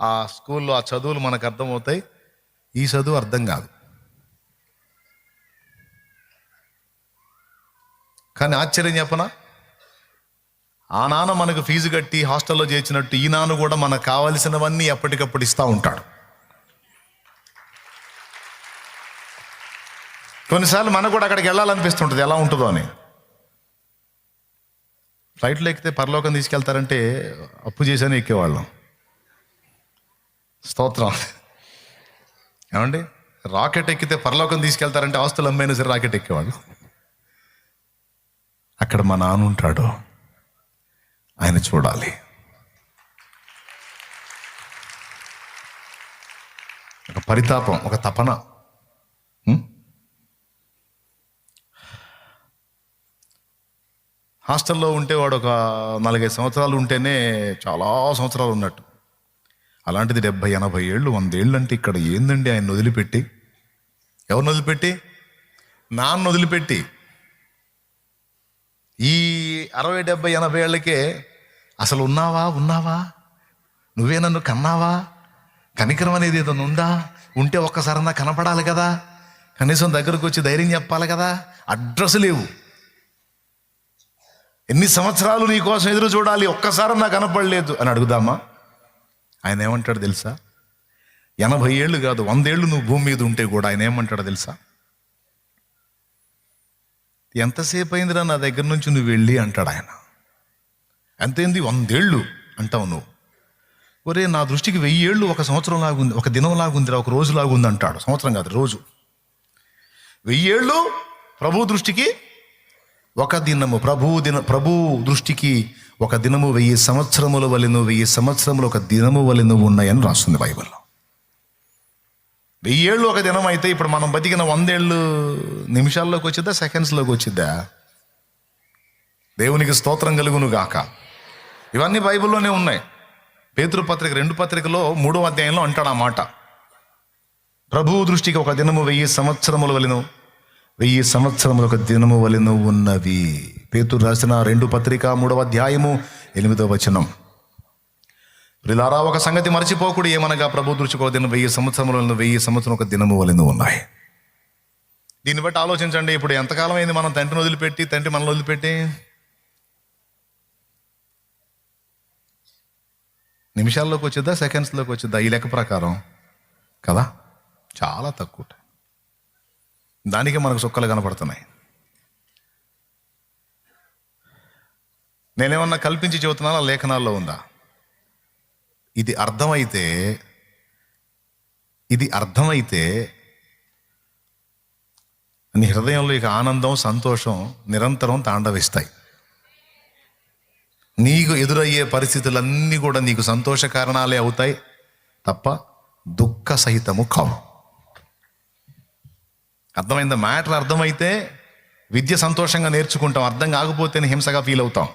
ఆ స్కూల్లో ఆ చదువులు మనకు అర్థమవుతాయి, ఈ చదువు అర్థం కాదు. కానీ ఆశ్చర్యం చెప్పనా, ఆ నాన్న మనకు ఫీజు కట్టి హాస్టల్లో చేర్చినట్టు ఈ నాన్న కూడా మనకు కావలసినవన్నీ ఎప్పటికప్పుడు ఇస్తూ ఉంటాడు. కొన్నిసార్లు మనకు కూడా అక్కడికి వెళ్ళాలనిపిస్తుంటుంది, ఎలా ఉంటుందో అని. ఫ్లైట్లో ఎక్కితే పరలోకం తీసుకెళ్తారంటే అప్పు చేశాను ఎక్కేవాళ్ళం. స్తోత్రం. ఏమండి, రాకెట్ ఎక్కితే పరలోకం తీసుకెళ్తారంటే ఆస్తులు అమ్మైనా సరే రాకెట్ ఎక్కేవాళ్ళం. అక్కడ మా నాన్న ఉంటాడు, ఆయన చూడాలి. ఒక పరితాపం, ఒక తపన. హాస్టల్లో ఉంటే వాడు ఒక 4-5 సంవత్సరాలు ఉంటేనే చాలా సంవత్సరాలు ఉన్నట్టు. అలాంటిది 70-80 ఏళ్ళు 100 ఏళ్ళు అంటే ఇక్కడ ఏందండి ఆయన వదిలిపెట్టి? ఎవరిని వదిలిపెట్టి? నాన్న వదిలిపెట్టి. ఈ 60-70-80 ఏళ్ళకే అసలు ఉన్నావా? నువ్వే నన్ను కన్నావా? కనికరం అనేది ఏదైనా ఉందా? ఉంటే ఒక్కసారన్నా కనపడాలి కదా, కనీసం దగ్గరకు వచ్చి ధైర్యం చెప్పాలి కదా. అడ్రస్ లేవు. ఎన్ని సంవత్సరాలు నీ కోసం ఎదురు చూడాలి, ఒక్కసారి నాకు కనపడలేదు అని అడుగుదామా? ఆయన ఏమంటాడు తెలుసా? 80 ఏళ్ళు కాదు, 100 ఏళ్ళు నువ్వు భూమి మీద ఉంటే కూడా ఆయన ఏమంటాడో తెలుసా? ఎంతసేపు అయిందిరా నా దగ్గర నుంచి నువ్వు వెళ్ళి అంటాడు ఆయన. ఎంతైంది? 100 ఏళ్ళు అంటావు నువ్వు. ఒరే, నా దృష్టికి 1000 ఏళ్ళు ఒక సంవత్సరం లాగుంది, ఒక దినం లాగుందిరా, ఒక రోజు లాగుంది అంటాడు. సంవత్సరం కాదు, రోజు. 1000 ఏళ్ళు ప్రభు దృష్టికి ఒక దినము. ప్రభు దృష్టికి ఒక దినము 1000 సంవత్సరముల వలెను, 1000 సంవత్సరములు ఒక దినము వలెను ఉన్నాయని రాస్తుంది బైబిల్లో. 1000 ఏళ్ళు ఒక దినం అయితే ఇప్పుడు మనం బతికిన 100 ఏళ్ళు నిమిషాల్లోకి వచ్చిద్దా, సెకండ్స్లోకి వచ్చిద్దా? దేవునికి స్తోత్రం కలుగును గాక. ఇవన్నీ బైబిల్లోనే ఉన్నాయి. పేతురు పత్రిక 2 పత్రికలో 3వ అధ్యాయంలో అంటాడు ఆ మాట. ప్రభువు దృష్టికి ఒక దినము 1000 సంవత్సరముల వలెను, 1000 సంవత్సరములు ఒక దినము వలెను ఉన్నవి. పేతురు రాసిన 2 పత్రిక 3వ అధ్యాయము 8వ వచనం. ప్రియులారా, ఒక సంగతి మర్చిపోకుడు, ఏమనగా ప్రభు దృష్టికి ఒక దినం 1000 సంవత్సరముల వలెను, 1000 సంవత్సరం ఒక దినము వలెను ఉన్నాయి. దీన్ని బట్టి ఆలోచించండి, ఇప్పుడు ఎంతకాలం అయింది మనం తండ్రిని వదిలిపెట్టి, తండ్రి మనల్ని వదిలిపెట్టి? నిమిషాల్లోకి వచ్చిద్దా, సెకండ్స్లోకి వచ్చిద్దా? ఈ లెక్క ప్రకారం కదా, చాలా తక్కువ. దానికే మనకు సుక్కలు కనపడుతున్నాయి. నేనేమన్నా కల్పించి చెబుతున్నానా, లేఖనాల్లో ఉందా? ఇది అర్థమైతే నీ హృదయంలో ఇక ఆనందం, సంతోషం నిరంతరం తాండవిస్తాయి. నీకు ఎదురయ్యే పరిస్థితులన్నీ కూడా నీకు సంతోష కారణాలే అవుతాయి తప్ప దుఃఖ సహితము కావు. అర్థమైందా? మ్యాటర్ అర్థమైతే విద్య సంతోషంగా నేర్చుకుంటాం, అర్థం కాకపోతేనే హింసగా ఫీల్ అవుతాం.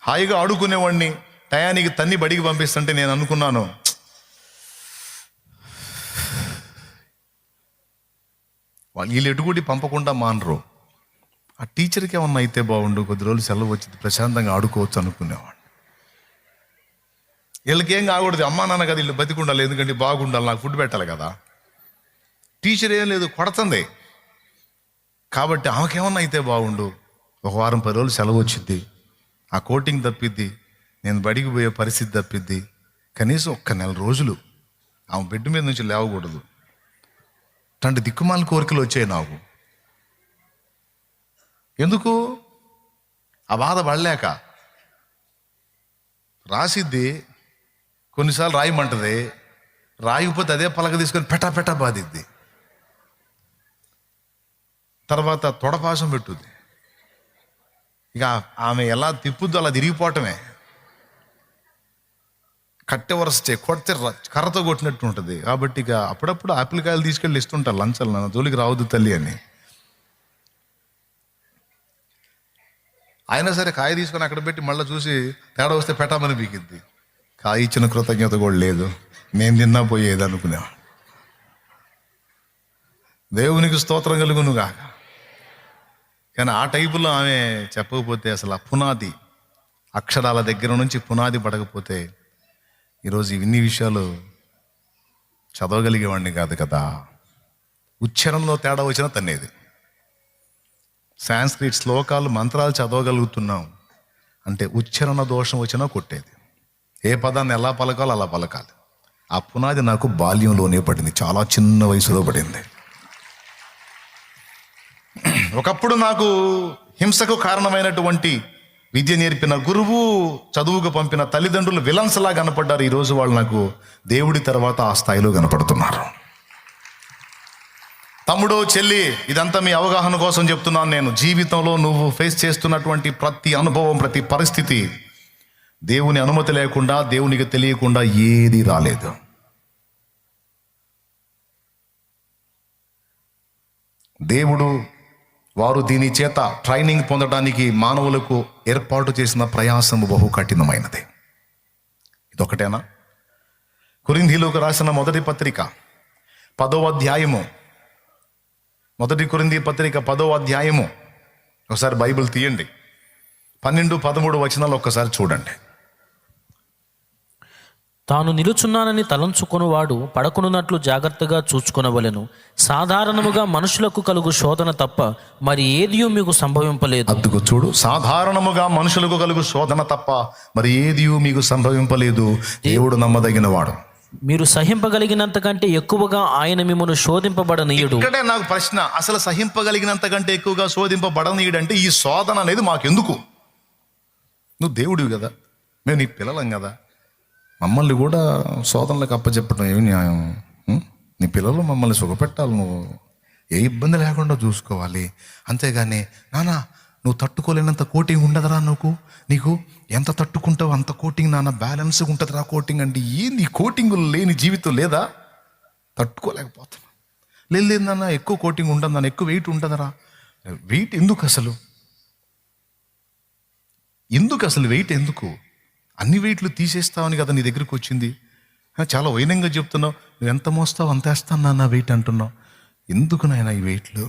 హాయిగా ఆడుకునేవాడిని టయానికి తన్ని బడికి పంపిస్తుంటే నేను అనుకున్నాను, వీళ్ళు ఎటుగుడి పంపకుండా మానరు, ఆ టీచర్కి ఏమన్నా అయితే బాగుండు, కొద్ది రోజులు సెలవు వచ్చింది, ప్రశాంతంగా ఆడుకోవచ్చు అనుకునేవాడిని. వీళ్ళకి ఏం కాకూడదు, అమ్మా నాన్న కదా వీళ్ళు బతికుండాలి, ఎందుకంటే బాగుండాలి, నాకు ఫుడ్ పెట్టాలి కదా. టీచర్ ఏం లేదు, కొడుతుంది కాబట్టి ఆమెకేమన్నా అయితే బాగుండు, ఒక వారం 10 రోజులు సెలవు వచ్చింది, ఆ కోటింగ్ తప్పిద్ది, నేను బడికి పోయే పరిస్థితి తప్పిద్ది. కనీసం 1 నెల రోజులు ఆమె బెడ్ మీద నుంచి లేవకూడదు. అట్లాంటి దిక్కుమాల కోరికలు వచ్చాయి నాకు. ఎందుకు? ఆ బాధ పడలేక. రాసిద్ది, కొన్నిసార్లు రాయమంటది, రాయకపోతే అదే పలక తీసుకొని పెటా బాధిద్ది. తర్వాత తొడపాసం పెట్టుద్ది. ఇక ఆమె ఎలా తిప్పుద్దో అలా తిరిగిపోవటమే. కట్టె వరస కొడితే కర్రతో కొట్టినట్టు ఉంటుంది. కాబట్టి ఇక అప్పుడప్పుడు ఆపిల్ కాయలు తీసుకెళ్ళి ఇస్తుంటారు లంచాలు, నా జోలికి రావద్దు తల్లి అని. అయినా సరే కాయ తీసుకొని అక్కడ పెట్టి మళ్ళీ చూసి తేడా వస్తే పెట్టమని బీకిద్ది. కాయ ఇచ్చిన కృతజ్ఞత కూడా లేదు, నేను తిన్నా పోయేది అనుకునే. దేవునికి స్తోత్రం కలుగును గాక. కానీ ఆ టైపులో ఆమె చెప్పకపోతే, అసలు ఆ పునాది అక్షరాల దగ్గర నుంచి పునాది పడకపోతే ఈరోజు ఇన్ని విషయాలు చదవగలిగేవాడిని కాదు కదా. ఉచ్చారణలో తేడా వచ్చినా తన్నేది. సాంస్క్రిట్ శ్లోకాలు, మంత్రాలు చదవగలుగుతున్నాం అంటే ఉచ్చారణ దోషం వచ్చినా కొట్టేది. ఏ పదాన్ని ఎలా పలకాలో అలా పలకాలి. ఆ పునాది నాకు బాల్యంలోనే పడింది, చాలా చిన్న వయసులో పడింది. ఒకప్పుడు నాకు హింసకు కారణమైనటువంటి విద్య నేర్పిన గురువు, చదువుకు పంపిన తల్లిదండ్రులు విలన్స్లా కనపడ్డారు. ఈరోజు వాళ్ళు నాకు దేవుడి తర్వాత ఆ స్థాయిలో కనపడుతున్నారు. తమ్ముడు, చెల్లి, ఇదంతా మీ అవగాహన కోసం చెప్తున్నాను నేను. జీవితంలో నువ్వు ఫేస్ చేస్తున్నటువంటి ప్రతి అనుభవం, ప్రతి పరిస్థితి దేవుని అనుమతి లేకుండా, దేవునికి తెలియకుండా ఏది రాలేదు. దేవుడు వారు దీని చేత ట్రైనింగ్ పొందడానికి మానవులకు ఏర్పాటు చేసిన ప్రయాసము బహు కఠినమైనది. ఇదొకటేనా? కొరింథీయులకు రాసిన మొదటి పత్రిక 10వ అధ్యాయము, మొదటి కొరింథీ పత్రిక 10వ అధ్యాయము, ఒకసారి బైబిల్ తీయండి, 12-13 వచనాలు ఒక్కసారి చూడండి. తాను నిలుచున్నానని తలంచుకొనువాడు పడకునున్నట్లు జాగ్రత్తగా చూచుకొనవలెను. సాధారణముగా మనుషులకు కలుగు శోధన తప్ప మరి ఏదియూ మీకు సంభవింపలేదు. అద్దుకు చూడు, సాధారణముగా మనుషులకు కలుగు శోధన తప్ప మరి ఏదియూ మీకు సంభవింపలేదు. దేవుడు నమ్మదగిన వాడు. మీరు సహింపగలిగినంత కంటే ఎక్కువగా ఆయన మిమ్మల్ని శోధింపబడనీయుడు. ఇక్కడే నాకు ప్రశ్న, అసలు సహింపగలిగినంత కంటే ఎక్కువగా శోధింపబడనీయుడు అంటే ఈ శోధన అనేది మాకెందుకు? నువ్వు దేవుడివి కదా, మేము నీ పిల్లలం కదా, మమ్మల్ని కూడా శోధనలకు అప్పచెప్పడం ఏమి న్యాయం? నీ పిల్లలు మమ్మల్ని సుఖపెట్టాలి, నువ్వు ఏ ఇబ్బంది లేకుండా చూసుకోవాలి. అంతేగాని నాన్న నువ్వు తట్టుకోలేనంత కోటింగ్ ఉండదురా, నీకు ఎంత తట్టుకుంటావు అంత కోటింగ్ నాన్న, బ్యాలెన్స్గా ఉంటుందిరా కోటింగ్ అంటే. ఏంది కోటింగ్ లేని జీవితం లేదా? తట్టుకోలేకపోతున్నా. లేదు నాన్న ఎక్కువ కోటింగ్ ఉంటుంది నాన్న, ఎక్కువ వెయిట్ ఉంటుందరా. వెయిట్ ఎందుకు అసలు వెయిట్ ఎందుకు? అన్ని వెయిట్లు తీసేస్తావని కదా నీ దగ్గరికి వచ్చింది. చాలా వైనంగా చెప్తున్నావు, నువ్వు ఎంత మోస్తావు అంత వేస్తాను నాన్న వెయిట్ అంటున్నావు. ఎందుకు నాయన ఈ వెయిట్లు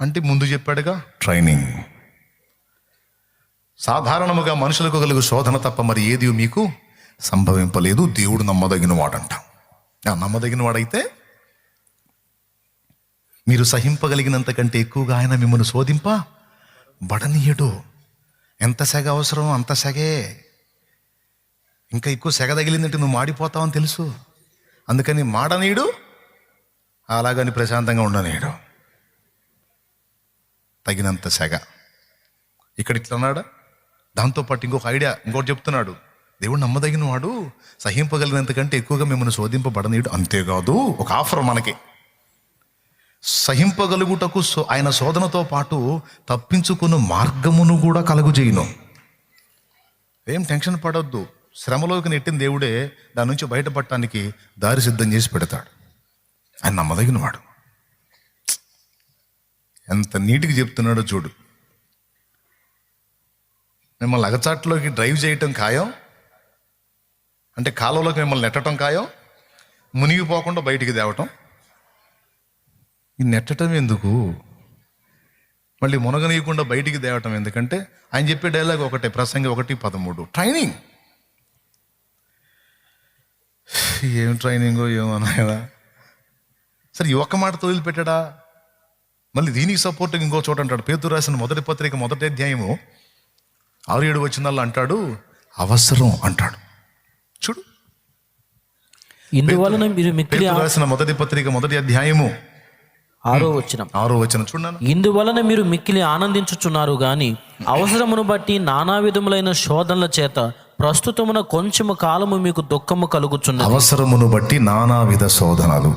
అంటే ముందు చెప్పాడుగా, ట్రైనింగ్. సాధారణముగా మనుషులకు కలుగు శోధన తప్ప మరి ఏది మీకు సంభవింపలేదు. దేవుడు నమ్మదగిన వాడంట. నమ్మదగిన వాడైతే మీరు సహింపగలిగినంత కంటే ఎక్కువగా ఆయన మిమ్మల్ని శోధింప బడనీయడు. ఎంత సెగ అవసరమో అంత సెగే. ఇంకా ఎక్కువ సెగ తగిలిందంటే నువ్వు మాడిపోతావని తెలుసు. అందుకని మాడనీయుడు, అలాగని ప్రశాంతంగా ఉండనీయుడు. తగినంత సెగ. ఇక్కడ ఇట్లా అన్నాడా. దాంతోపాటు ఇంకొక ఐడియా, ఇంకోటి చెప్తున్నాడు. దేవుడు నమ్మదగిన వాడు, సహింపగలిగినంత కంటే ఎక్కువగా మిమ్మల్ని శోధింపబడనీయుడు. అంతేకాదు, ఒక ఆఫర్ మనకి. సహింపగలుగుటకు ఆయన శోధనతో పాటు తప్పించుకున్న మార్గమును కూడా కలుగుజేయును. ఏం టెన్షన్ పడొద్దు. శ్రమలోకి నెట్టిన దేవుడే దాని నుంచి బయటపడటానికి దారి సిద్ధం చేసి పెడతాడు. ఆయన నమ్మదగిన వాడు. ఎంత నీటికి చెప్తున్నాడో చూడు. మిమ్మల్ని అగచాట్లోకి డ్రైవ్ చేయటం ఖాయం, అంటే కాలువలోకి మిమ్మల్ని నెట్టడం ఖాయం, మునిగిపోకుండా బయటికి తేవటం. ఈ నెట్టడం ఎందుకు, మళ్ళీ మునగనీయకుండా బయటికి తేవటం ఎందుకంటే ఆయన చెప్పే డైలాగ్ ఒకటే, ప్రసంగి 1:13, ట్రైనింగ్. ఏం ట్రైనింగో ఏమన్నా. సరే ఈ ఒక్క మాట వదిలిపెట్టాడా. మళ్ళీ దీనికి సపోర్ట్గా ఇంకో చోట అంటాడు. పేతురు రాసిన మొదటి పత్రిక 1వ అధ్యాయము 6-7 వచనాల్లో అంటాడు, అవసరం అంటాడు. చూడు, ఇందువలన మీరు మిక్కిలి పేతురు రాసిన మొదటి పత్రిక 1వ అధ్యాయము 6వ వచనం. చూడన్నాను. ఇందువలన మీరు మిక్కిలి ఆనందించుచున్నారు గాని అవసరమును బట్టి నానా విధములైన శోధనల చేత ప్రస్తుతమున కొంచెము కాలము మీకు దుఃఖము కలుగుచున్నది. అవసరమును బట్టి నానావిధ శోధనలు.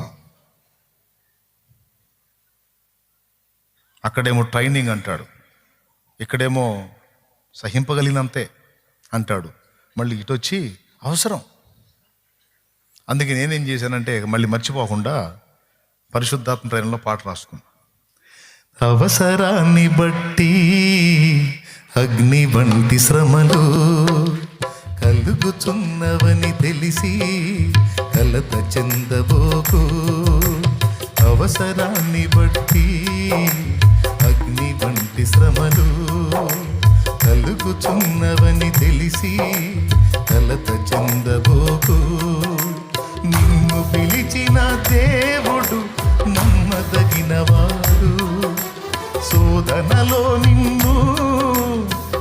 అక్కడేమో ట్రైనింగ్ అంటాడు, ఇక్కడేమో సహింపగలిగినంతే అంటాడు. మళ్ళీ ఇటు వచ్చి అవసరం. అందుకే నేనేం చేశానంటే మళ్ళీ మర్చిపోకుండా పరిశుద్ధాత్మ ప్రేరణలో పాట రాసుకున్నా. అవసరాన్ని బట్టి అగ్ని వంటి శ్రమలు కలుగుచున్నవని తెలిసి కలత చెందబోకు. అవసరాన్ని బట్టి అగ్ని వంటి శ్రమలు కలుగుచున్నవని తెలిసి కలత చెందబోకు. నిన్ను పిలిచిన దేవుడు నమ్మదగినవాడు. శోధనలో నిన్ను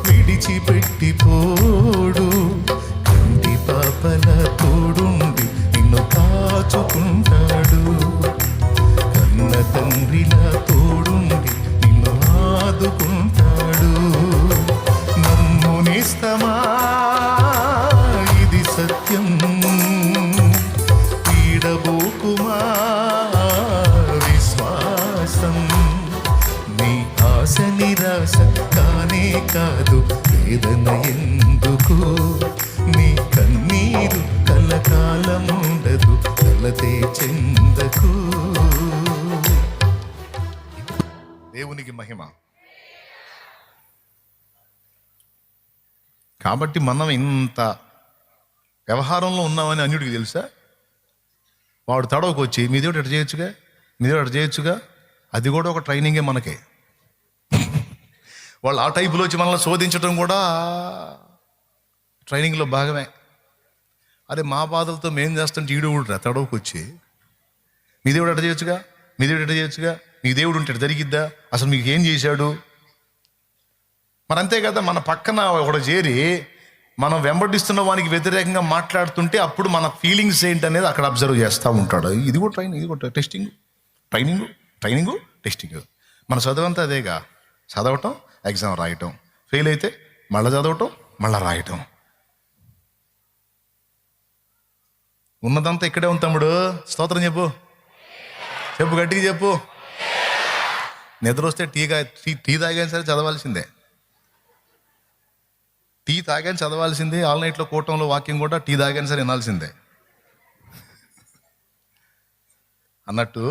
విడిచిపెట్టిపోడు. కంటి పాపల తోడుండి నిన్ను కాచుకుంటాడు. కన్న తండ్రిలా తోడుండి నిన్ను ఆదుకుంటాడు. నమ్మునిస్తమా, ఇది సత్యం. పీడబోకుమా విశ్వాసం. నీ ఆశ నిరాశ కానే కాదు, వేదన ఎందుకు. నీ కన్నీరు కలకాలముండదు, కలతే చెందకు. దేవునికి మహిమ. కాబట్టి మనం ఇంత వ్యవహారంలో ఉన్నామని అన్యుడికి తెలుసా. వాడు తడవకు వచ్చి మీ దేవుడు ఎట్ట చేయొచ్చుగా, మీ దేవుడు ఎట్ట చేయొచ్చుగా, అది కూడా ఒక ట్రైనింగే మనకే. వాళ్ళు ఆ టైపులో వచ్చి మనల్ని శోధించడం కూడా ట్రైనింగ్లో భాగమే. అదే మా బాధలతో మేం చేస్తుంటే ఈడు కూడా తడవకు వచ్చి మీ దేవుడు ఎట్ట చేయొచ్చుగా, మీ దేవుడు ఎట్ట చేయొచ్చుగా, మీ దేవుడు ఉంటే జరిగిద్దా, అసలు మీకు ఏం చేశాడు. మరి అంతే కదా, మన పక్కన ఒకడు చేరి మనం వెంబడిస్తున్న వానికి వ్యతిరేకంగా మాట్లాడుతుంటే అప్పుడు మన ఫీలింగ్స్ ఏంటనేది అక్కడ అబ్జర్వ్ చేస్తూ ఉంటాడు. ఇది కూడా ట్రైనింగ్, ఇది కూడా టెస్టింగ్. Training testing. మన చదవంతా అదేగా. చదవటం, ఎగ్జామ్ రాయటం, ఫెయిల్ అయితే మళ్ళీ చదవటం, మళ్ళీ రాయటం. ఉన్నదంతా ఇక్కడే ఉంది తమ్ముడు. స్తోత్రం చెప్పు, చెప్పు, గట్టిగా చెప్పు. నిద్ర వస్తే టీ తాగాని సరే చదవాల్సిందే. టీ తాగాని చదవాల్సిందే. ఆల్ నైట్లో కూటంలో వాక్యం కూడా టీ తాగాని సరే వినాల్సిందే అన్నట్టు.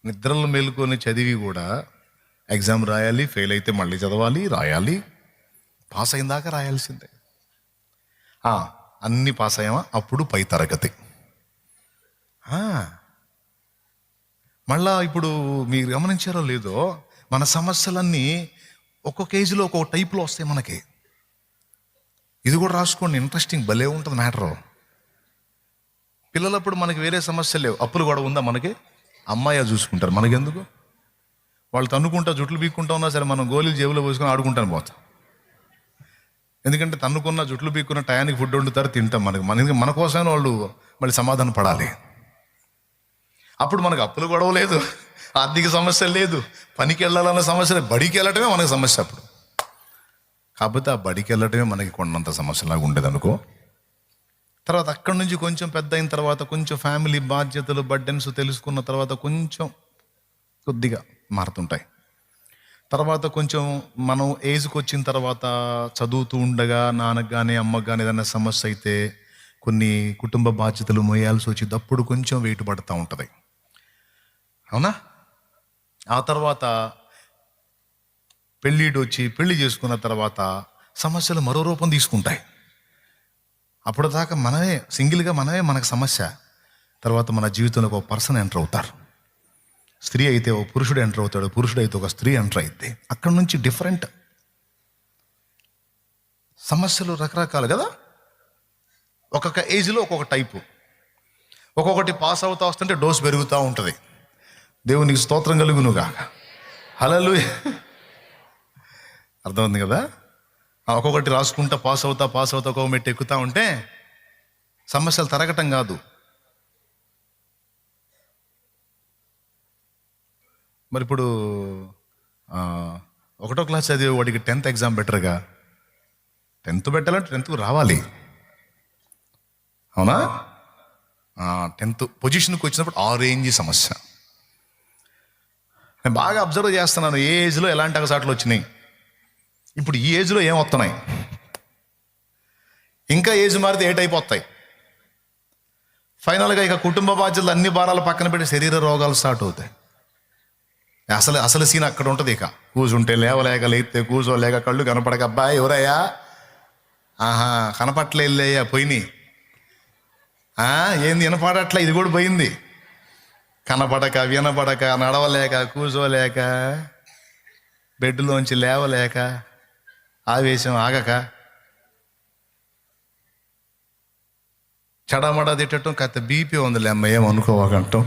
నిద్రలు మేలుకొని చదివి కూడా ఎగ్జామ్ రాయాలి, ఫెయిల్ అయితే మళ్ళీ చదవాలి, రాయాలి, పాస్ అయిన దాకా రాయాల్సిందే. అన్ని పాస్ అయ్యామా, అప్పుడు పై తరగతి. ఆ, మళ్ళా ఇప్పుడు మీరు గమనించారో లేదో, మన సమస్యలన్నీ ఒక్కొక్క ఏజ్లో ఒక్కొక్క టైప్లో వస్తాయి మనకి. ఇది కూడా రాసుకోండి, ఇంట్రెస్టింగ్ భలే ఉంటుంది మ్యాటరు. పిల్లలప్పుడు మనకి వేరే సమస్యలు లేవు, అప్పులు కూడా ఉందా మనకి, అమ్మాయి చూసుకుంటారు, మనకెందుకు. వాళ్ళు తన్నుకుంటా జుట్లు పీక్కుంటా ఉన్నా సరే మనం గోళీలు జేబులో పోసుకొని ఆడుకుంటాను పోతాం. ఎందుకంటే తన్నుకున్న జుట్లు పీక్కున్న టయానికి ఫుడ్ వండుతారు, తింటాం. మన కోసమే వాళ్ళు మళ్ళీ సమాధానం పడాలి. అప్పుడు మనకు అప్పులు గొడవ లేదు, ఆర్థిక సమస్య లేదు, పనికి వెళ్ళాలన్న సమస్య లేదు, బడికి వెళ్ళటమే మనకి సమస్య అప్పుడు. కాకపోతే ఆ బడికి వెళ్ళటమే మనకి కొండంత సమస్యలాగా ఉండేది అనుకో. తర్వాత అక్కడి నుంచి కొంచెం పెద్ద అయిన తర్వాత కొంచెం ఫ్యామిలీ బాధ్యతలు, బర్డెన్స్ తెలుసుకున్న తర్వాత కొంచెం కొద్దిగా మారుతుంటాయి. తర్వాత కొంచెం మనం ఏజ్కి వచ్చిన తర్వాత చదువుతూ ఉండగా నాన్నకు కానీ అమ్మకు కానీ ఏదైనా సమస్య అయితే కొన్ని కుటుంబ బాధ్యతలు మోయాల్సి వచ్చింది, అప్పుడు కొంచెం వెయిట్ పడుతూ ఉంటుంది, అవునా. ఆ తర్వాత పెళ్లి చేసుకున్న తర్వాత సమస్యలు మరో రూపం తీసుకుంటాయి. అప్పుడు దాకా సింగిల్గా మనకు సమస్య. తర్వాత మన జీవితంలో ఒక పర్సన్ ఎంటర్ అవుతారు. స్త్రీ అయితే ఒక పురుషుడు ఎంటర్ అవుతాడు, పురుషుడు అయితే ఒక స్త్రీ ఎంటర్ అయితే అక్కడ నుంచి డిఫరెంట్ సమస్యలు రకరకాలు కదా. ఒక్కొక్క ఏజ్లో ఒక్కొక్క టైపు, ఒక్కొక్కటి పాస్ అవుతా వస్తుంటే డోస్ పెరుగుతూ ఉంటుంది. దేవునికి స్తోత్రం కలుగునుగాక. హల్లెలూయా. అర్థమవుతుంది కదా. ఒక్కొక్కటి రాసుకుంటా పాస్ అవుతా ఒక్కొక్క మెట్టు ఎక్కుతూ ఉంటే సమస్యలు తరగటం కాదు. మరి ఇప్పుడు 1వ క్లాస్ చదివే వాడికి 10th ఎగ్జామ్ బెటర్గా. 10th పెట్టాలంటే 10th రావాలి, అవునా. 10th పొజిషన్కి వచ్చినప్పుడు ఆ రేంజ్ సమస్య. నేను బాగా అబ్జర్వ్ చేస్తున్నాను, ఏ ఏజ్లో ఎలాంటి అగసాట్లు వచ్చినాయి, ఇప్పుడు ఈ ఏజ్లో ఏం వస్తున్నాయి, ఇంకా ఏజ్ మారితే ఏ టైప్ వస్తాయి. ఫైనల్గా ఇక కుటుంబ బాధ్యతలు అన్ని భారాలు పక్కన పెట్టి శరీర రోగాలు స్టార్ట్ అవుతాయి. అసలు సీన్ అక్కడ ఉంటుంది. ఇక కూర్చుంటే లేవలేక, లేస్తే కూర్చోలేక, కళ్ళు కనపడక, అబ్బాయి ఎవరయ్యా, కనపట్లేయ్యా, పోయినాయి. ఏంది వినపడట్లా, ఇది కూడా పోయింది. కనపడక, వినపడక, నడవలేక, కూర్చోలేక, బెడ్లోంచి లేవలేక, ఆవేశం ఆగక, చెడమడ తిట్టడం, కాస్త బీపీ ఉందిలే అమ్మ ఏమనుకోవకంటాం.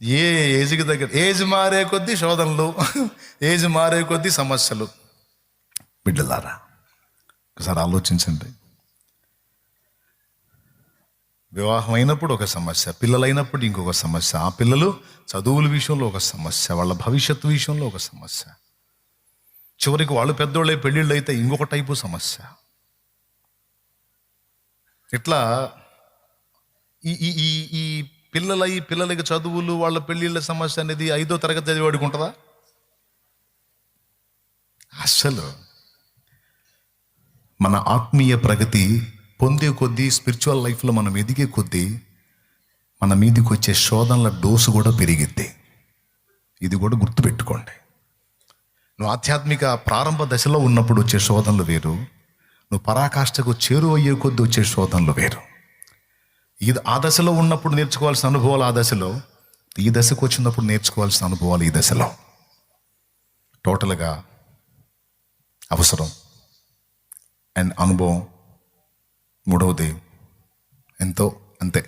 ఏ ఏజ్కి దగ్గర ఏజ్ మారే కొద్దీ శోధనలు, ఏజ్ మారే కొద్దీ సమస్యలు. బిడ్డలారా ఒకసారి ఆలోచించండి. వివాహం అయినప్పుడు ఒక సమస్య, పిల్లలైనప్పుడు ఇంకొక సమస్య, ఆ పిల్లలు చదువుల విషయంలో ఒక సమస్య, వాళ్ళ భవిష్యత్తు విషయంలో ఒక సమస్య, చివరికి వాళ్ళు పెద్దోళ్ళే పెళ్ళిళ్ళు అయితే ఇంకొక టైపు సమస్య. ఇట్లా ఈ పిల్లలకి చదువులు, వాళ్ళ పెళ్ళిళ్ళ సమస్య అనేది 5వ తరగతి చదివాడికి ఉంటుందా? అసలు మన ఆత్మీయ ప్రగతి పొందే కొద్దీ, స్పిరిచువల్ లైఫ్లో మనం ఎదిగే కొద్దీ మన మీదికి వచ్చే శోధనల డోసు కూడా పెరిగిద్ది. ఇది కూడా గుర్తుపెట్టుకోండి. నువ్వు ఆధ్యాత్మిక ప్రారంభ దశలో ఉన్నప్పుడు వచ్చే శోధనలు వేరు, నువ్వు పరాకాష్ఠకు చేరువయ్యే కొద్దీ వచ్చే శోధనలు వేరు. ఆ దశలో ఉన్నప్పుడు నేర్చుకోవాల్సిన అనుభవాలు ఆ దశలో, ఈ దశకు వచ్చినప్పుడు నేర్చుకోవాల్సిన అనుభవాలు ఈ దశలో. టోటల్గా అవసరం అండ్ అనుభవం 3వది ఎంతో, అంతే.